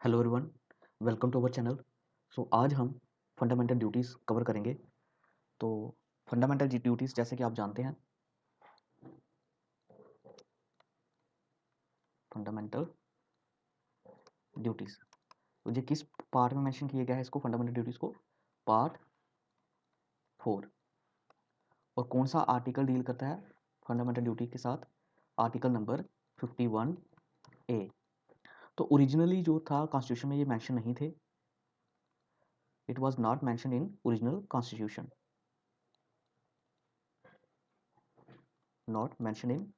Hello everyone, welcome to our channel. आज हम fundamental duties cover करेंगे। तो फंडामेंटल ड्यूटीज़ जैसे कि आप जानते हैं, फंडामेंटल ड्यूटीज़ तो ये किस पार्ट में मेंशन किया गया है इसको, फंडामेंटल ड्यूटीज़ को? पार्ट 4। और कौन सा आर्टिकल डील करता है फंडामेंटल ड्यूटी के साथ? Article number 51A। तो ओरिजिनली जो था कॉन्स्टिट्यूशन में ये मेंशन नहीं थे। It was not mention in original constitution, not mention in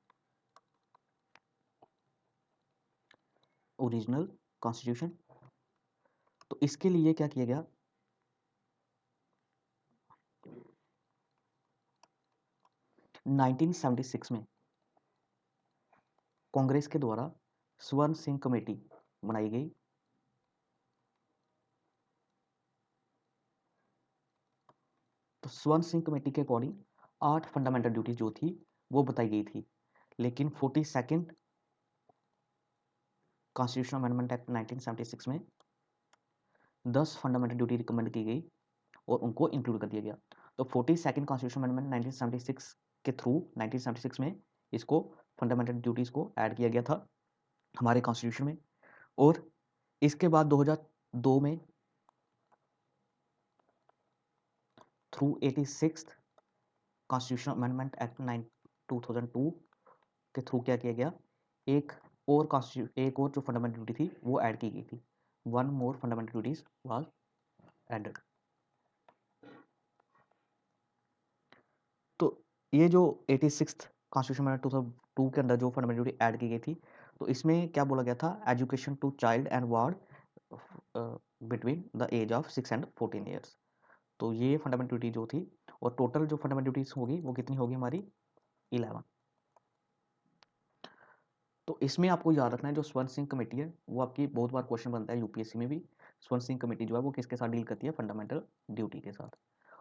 original constitution. तो इसके लिए क्या किया गया? 1976 में कांग्रेस के द्वारा स्वर्ण सिंह कमेटी बनाई गई। तो स्वर्ण सिंह कमेटी के अकॉर्डिंग 8 फंडामेंटल ड्यूटी जो थी वो बताई गई थी, लेकिन 42nd कॉन्स्टिट्यूशनल अमेंडमेंट एक्ट 1976 में 10 फंडामेंटल ड्यूटी रिकमेंड की गई और उनको इंक्लूड कर दिया गया। तो 42nd कॉन्स्टिट्यूशनल अमेंडमेंट 1976 के थ्रू 1976 में इसको फंडामेंटल ड्यूटीज को ऐड किया गया था हमारे कॉन्स्टिट्यूशन में। और इसके बाद 2002 में through 86th constitutional amendment act 2002 के थ्रू क्या किया गया? एक और जो फंडामेंटल ड्यूटी थी वो ऐड की गई थी। One more fundamental duties was added. तो ये जो 86th कॉन्स्टिट्यूशन अमेंडमेंट 2002 के अंदर जो फंडामेंटल ड्यूटी ऐड की गई थी, तो इसमें क्या बोला गया था? Education to child and ward between the age of 6 and 14 years. तो ये फंडामेंटल ड्यूटी जो थी, और टोटल जो फंडामेंटल ड्यूटीज होगी वो कितनी होगी हमारी? 11। तो इसमें आपको याद रखना है जो स्वर्ण सिंह कमेटी है वो आपकी बहुत बार क्वेश्चन बनता है यूपीएससी में भी। स्वर्ण सिंह कमेटी जो है वो किसके साथ डील करती है? फंडामेंटल ड्यूटी के साथ।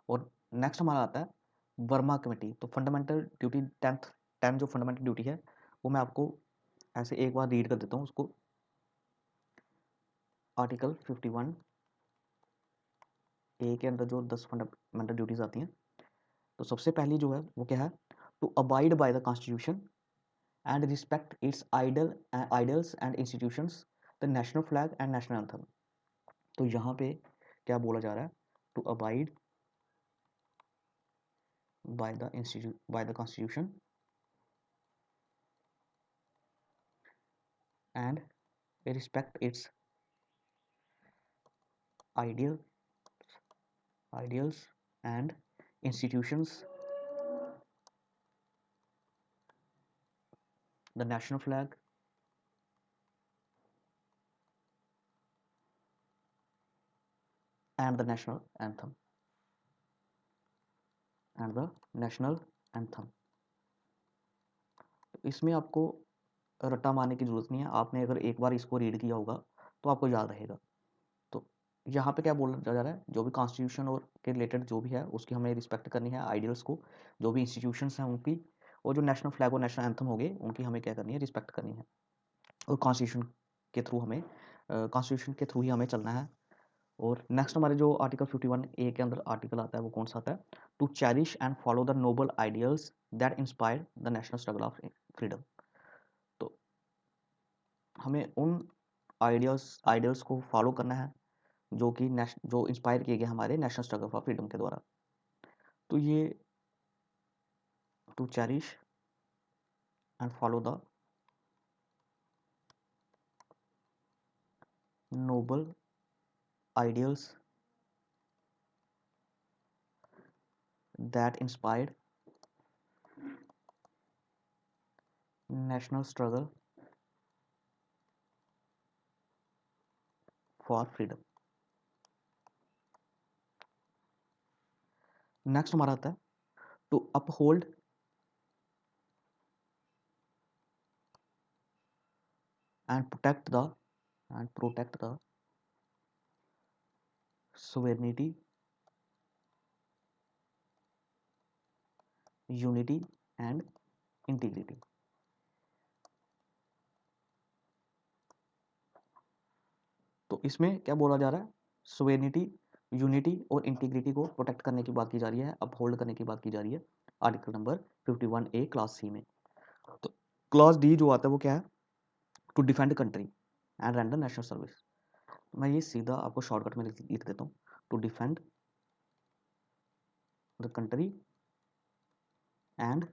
और नेक्स्ट हमारा आता है वर्मा कमेटी। तो फंडामेंटल ड्यूटी 10th जो फंडामेंटल ड्यूटी है वो मैं आपको ऐसे एक बार रीड कर देता हूँ उसको। आर्टिकल 51A के अंदर जो 10 फंडामेंटल ड्यूटीज आती हैं, तो सबसे पहली जो है वो क्या है? To abide by the constitution and respect its idols and institutions, the national flag and national anthem। तो यहाँ पे क्या बोला जा रहा है? To abide by the constitution and respect its ideal ideals and institutions, the national flag and the national anthem and the national anthem। इसमें आपको रट्टा मारने की जरूरत नहीं है। आपने अगर एक बार इसको रीड किया होगा तो आपको याद रहेगा। तो यहाँ पे क्या बोला जा रहा है? जो भी कॉन्स्टिट्यूशन और के रिलेटेड जो भी है उसकी हमें रिस्पेक्ट करनी है, आइडियल्स को, जो भी इंस्टीट्यूशंस हैं उनकी, और जो नेशनल फ्लैग और नेशनल एंथम हो गए उनकी हमें क्या करनी है? रिस्पेक्ट करनी है। और कॉन्स्टिट्यूशन के थ्रू हमें कॉन्स्टिट्यूशन के थ्रू ही हमें चलना है। और नेक्स्ट हमारे जो आर्टिकल 51A के अंदर आर्टिकल आता है वो कौन सा आता है? To cherish and follow the noble ideals that inspire the national struggle of freedom. तो हमें उन आइडियल्स को फॉलो करना है जो कि जो इंस्पायर किए गए हमारे नेशनल स्ट्रगल फॉर फ्रीडम के द्वारा। तो ये to cherish and follow the noble ideals that inspired national struggle for freedom. Next हमारा आता है to uphold and protect the sovereignty, unity and integrity. तो इसमें क्या बोला जा रहा है, सोवेनिटी, यूनिटी और इंटीग्रिटी को प्रोटेक्ट करने की बात की जा रही है, अपहोल्ड करने की बात की जा रही है article number 51A class C में। तो क्लास डी जो आता है वो क्या है, to defend country and render national service. मैं ये सीधा आपको शॉर्टकट में लिख देता हूँ, to defend the country and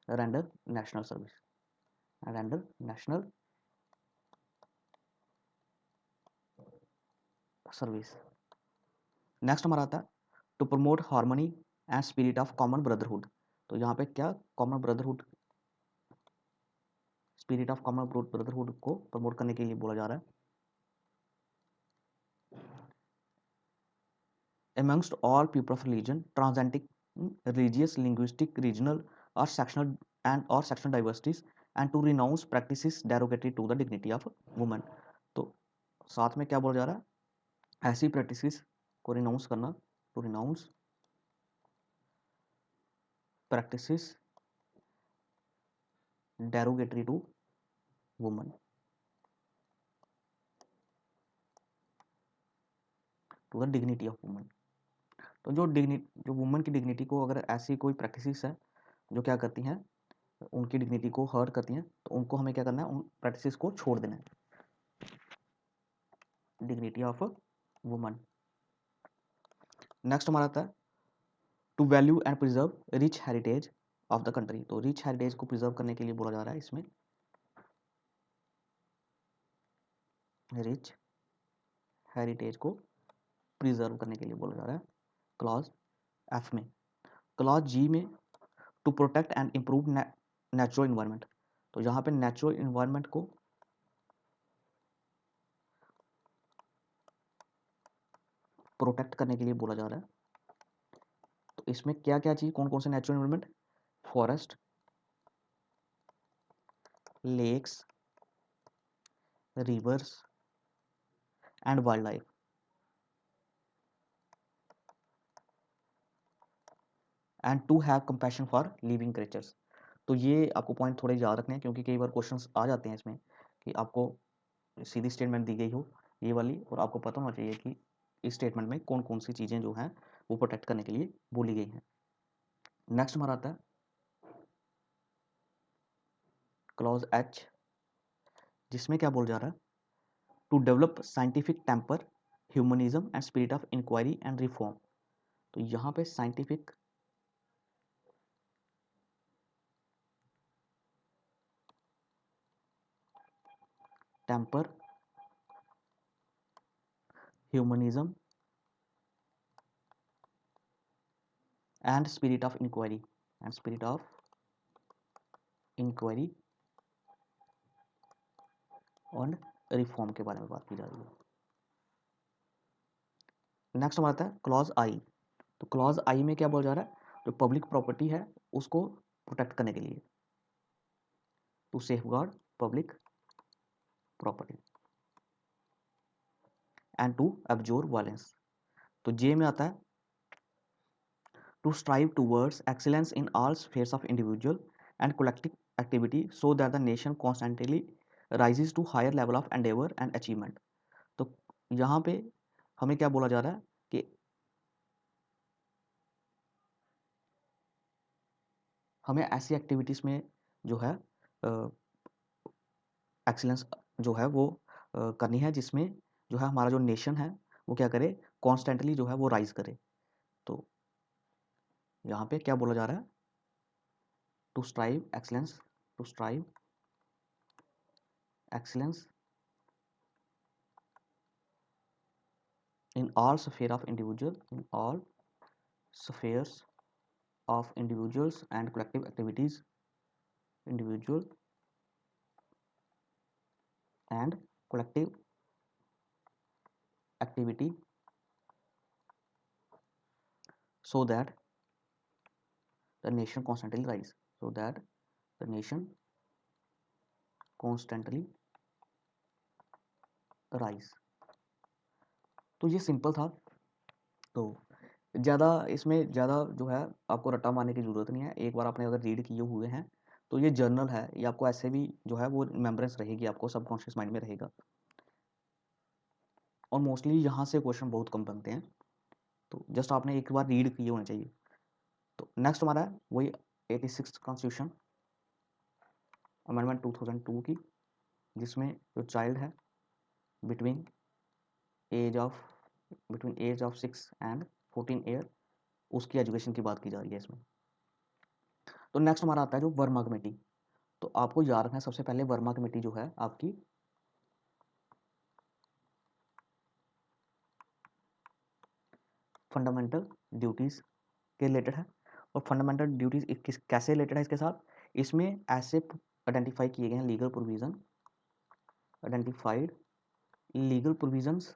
render national service, render national service. Next हमारा आता है to promote harmony and spirit of common brotherhood. तो यहाँ पे क्या, common brotherhood, spirit of common brotherhood को प्रमोट करने के लिए बोला जा रहा है। amongst all people of religion, transcending religious, linguistic, regional or sectional diversities, and to renounce practices derogatory to the dignity of women। तो साथ में क्या बोला जा रहा है, ऐसी प्रैक्टिसेस को रिनाउंस करना, to renounce practices derogatory to women, to the dignity of women। तो जो वुमेन की डिग्निटी को, अगर ऐसी कोई प्रैक्टिसेस है जो क्या करती हैं, उनकी डिग्निटी को हर्ट करती हैं, तो उनको हमें क्या करना है, उन प्रैक्टिसेस को छोड़ देना है। Dignity of woman. नेक्स्ट हमारा आता है to value and preserve rich heritage of the country. तो रिच हेरिटेज को प्रिजर्व करने के लिए बोला जा रहा है, इसमें रिच हेरिटेज को प्रिजर्व करने के लिए बोला जा रहा है क्लॉज एफ में। क्लॉज जी में to protect and improve natural environment. तो यहाँ पे नेचुरल इन्वायरमेंट को प्रोटेक्ट करने के लिए बोला जा रहा है। तो इसमें क्या क्या चीज, कौन कौन से natural environment, forest, lakes, rivers and wildlife, and to have compassion for living creatures. तो ये आपको पॉइंट थोड़े याद रखने हैं, क्योंकि कई बार क्वेश्चंस आ जाते हैं इसमें कि आपको सीधी स्टेटमेंट दी गई हो ये वाली, और आपको पता होना चाहिए कि इस स्टेटमेंट में कौन कौन सी चीज़ें जो हैं वो प्रोटेक्ट करने के लिए बोली गई हैं। नेक्स्ट हमारा आता है क्लॉज एच, जिसमें क्या बोल जा रहा है, to develop scientific temper, humanism and spirit of inquiry and reform. तो यहाँ पे scientific temper, humanism and spirit of inquiry और रिफॉर्म के बारे में बात की जा रही है। नेक्स्ट हमारा आता है क्लॉज आई। तो क्लॉज आई में क्या बोला जा रहा है, जो पब्लिक प्रॉपर्टी है उसको प्रोटेक्ट करने के लिए, to safeguard public property and to absorb violence. तो जे में आता है to strive towards excellence in all spheres of individual and collective activity so that the nation constantly rises to higher level of endeavour and achievement. तो यहाँ पे हमें क्या बोला जा रहा है कि हमें ऐसी एक्टिविटीज़ में जो है एक्सीलेंस जो है वो करनी है, जिसमें जो है हमारा जो नेशन है वो क्या करे, कॉन्स्टेंटली जो है वो राइज करे। तो यहाँ पे क्या बोला जा रहा है, to strive excellence, to strive excellence in all sphere of individual, in all spheres of individuals and collective activities, individual and collective activity, so that the nation constantly rise, so that the nation constantly rise। तो ये simple था। तो ज़्यादा इसमें ज़्यादा जो है आपको रट्टा मारने की ज़रूरत नहीं है, एक बार आपने अगर रीड किए हुए हैं तो ये जर्नल है, ये आपको ऐसे भी जो है वो रिमेम्बरेंस रहेगी, आपको सबकॉन्शियस माइंड में रहेगा। और मोस्टली यहाँ से क्वेश्चन बहुत कम बनते हैं, तो जस्ट आपने एक बार रीड किए होने चाहिए। तो नेक्स्ट हमारा है वही 86 कॉन्स्टिट्यूशन अमेंडमेंट 2002 की, जिसमें जो चाइल्ड है between age of between age of 6 and 14 year, उसकी एजुकेशन की बात की जा रही है इसमें। तो नेक्स्ट हमारा आता है जो वर्मा कमेटी। तो आपको याद रखना है सबसे पहले वर्मा कमेटी जो है आपकी फंडामेंटल ड्यूटीज के रिलेटेड है। और फंडामेंटल ड्यूटीज कैसे रिलेटेड है इसके साथ, इसमें ऐसे आइडेंटिफाई किए गए हैं legal provision, identified legal provisions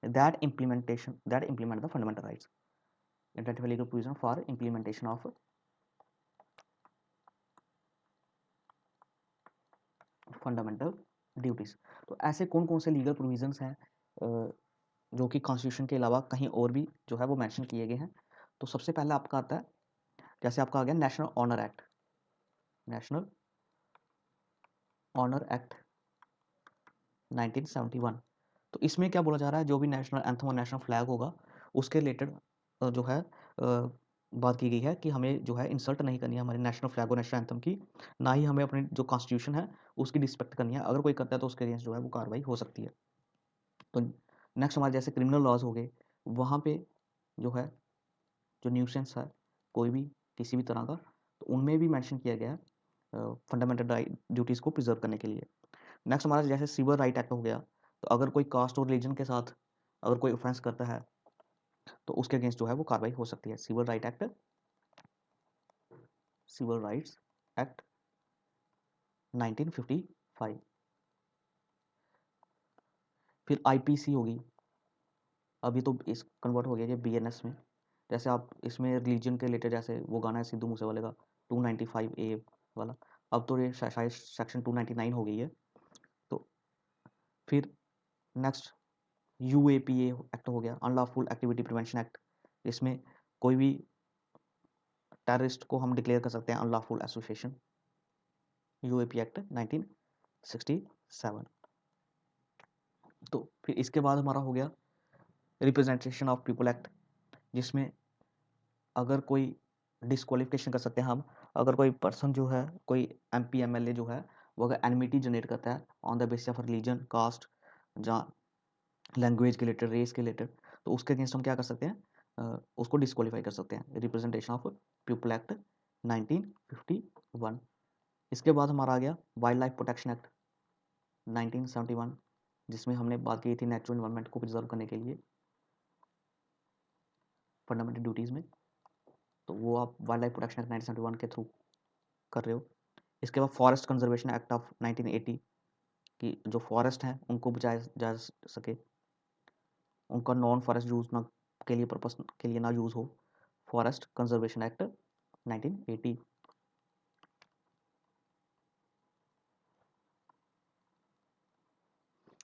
that implement the fundamental rights, identify legal provision for implementation of fundamental duties. तो ऐसे कौन कौन से लीगल प्रोविजंस हैं जो कि कॉन्स्टिट्यूशन के अलावा कहीं और भी जो है वो मेंशन किए गए हैं। तो सबसे पहले आपका आता है, जैसे आपका आ गया national honour act, national honour act 1971। तो इसमें क्या बोला जा रहा है, जो भी नेशनल एंथम और नेशनल फ्लैग होगा उसके रिलेटेड जो है बात की गई है कि हमें जो है इंसल्ट नहीं करनी है हमारे नेशनल फ्लैग और नेशनल एंथम की, ना ही हमें अपनी जो कॉन्स्टिट्यूशन है उसकी रिस्पेक्ट करनी है। अगर कोई करता है तो उसके अगेंस्ट जो है वो कार्रवाई हो सकती है। तो नेक्स्ट हमारे जैसे क्रिमिनल लॉज हो गए, वहाँ पे जो है जो न्यूसेंस है कोई भी किसी भी तरह का, तो उनमें भी मेंशन किया गया है फंडामेंटल ड्यूटीज़ को प्रिजर्व करने के लिए। नेक्स्ट हमारा जैसे सिविल राइट एक्ट हो गया, तो अगर कोई कास्ट और रिलीजन के साथ अगर कोई ऑफेंस करता है तो उसके अगेंस्ट जो है वो कार्रवाई हो सकती है। Civil right act, civil rights act 1955। फिर आईपीसी होगी, अभी तो इस कन्वर्ट हो गया ये बीएनएस में। जैसे आप इसमें रिलीजन के रिलेटेड, जैसे वो गाना है सिद्धू मूसे वाले का 295A वाला, अब तो ये शायद सेक्शन 299 हो गई है। तो फिर नेक्स्ट यूएपीए एक्ट हो गया, अनलॉफुल एक्टिविटी प्रिवेंशन एक्ट। इसमें कोई भी टेररिस्ट को हम डिक्लेयर कर सकते हैं अनलॉफुल एसोसिएशन, यूएपी एक्ट 1967। तो फिर इसके बाद हमारा हो गया रिप्रेजेंटेशन ऑफ पीपल एक्ट, जिसमें अगर कोई डिस्क्वालिफिकेशन कर सकते हैं हम, अगर कोई पर्सन जो है कोई एमपी एमएलए जो है वो अगर एनमिटी जनरेट करता है on the basis of religion, caste, जहाँ लैंग्वेज के रिलेटेड, रेस के रिलेटेड, तो उसके अगेंस्ट हम क्या कर सकते हैं, उसको डिस्क्वालीफाई कर सकते हैं। Representation of people act 1951। इसके बाद हमारा आ गया वाइल्ड लाइफ प्रोटेक्शन एक्ट 1971, जिसमें हमने बात की थी नेचुरल इन्वायरमेंट को प्रिजर्व करने के लिए फंडामेंटल ड्यूटीज़ में, तो वो आप वाइल्ड लाइफ प्रोटेक्शन एक्ट 1971 के थ्रू कर रहे हो। इसके बाद फॉरेस्ट कंजर्वेशन एक्ट ऑफ 1980 की जो फॉरेस्ट हैं उनको बचाया जा सके, उनका नॉन फॉरेस्ट यूज ना के लिए पर्पस के लिए ना यूज़ हो, फॉरेस्ट कंजर्वेशन एक्ट 1980।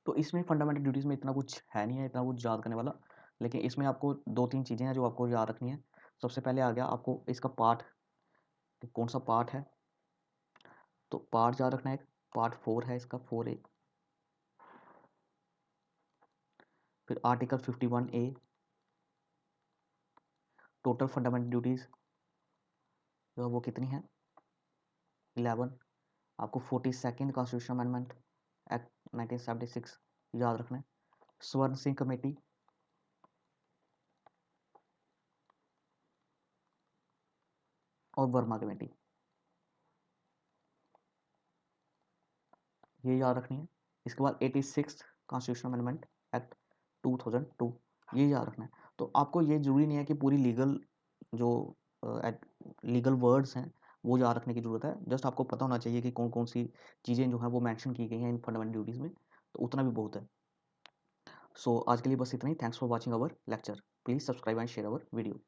तो इसमें फंडामेंटल ड्यूटीज़ में इतना कुछ है नहीं है, इतना कुछ याद करने वाला, लेकिन इसमें आपको दो तीन चीज़ें हैं जो आपको याद रखनी है। सबसे पहले आ गया आपको इसका पार्ट, कौन सा पार्ट है, तो पार्ट याद रखना है, पार्ट 4 है इसका 4A। फिर article 51A, total fundamental duties जो है वो कितनी है 11। आपको 42nd कॉन्स्टिट्यूशन अमेंडमेंट एक्ट 1976 याद रखना है। स्वर्ण सिंह कमेटी, और वर्मा कमेटी, ये याद रखनी है। इसके बाद 86 कॉन्स्टिट्यूशन अमेंडमेंट एक्ट 2002, ये याद रखना है। तो आपको ये जरूरी नहीं है कि पूरी लीगल जो लीगल वर्ड्स हैं वो याद रखने की ज़रूरत है, जस्ट आपको पता होना चाहिए कि कौन कौन सी चीज़ें जो हैं वो मेंशन की गई हैं इन फंडामेंटल ड्यूटीज़ में, तो उतना भी बहुत है। सो आज के लिए बस इतना ही। Thanks for watching our lecture, please subscribe and share our video.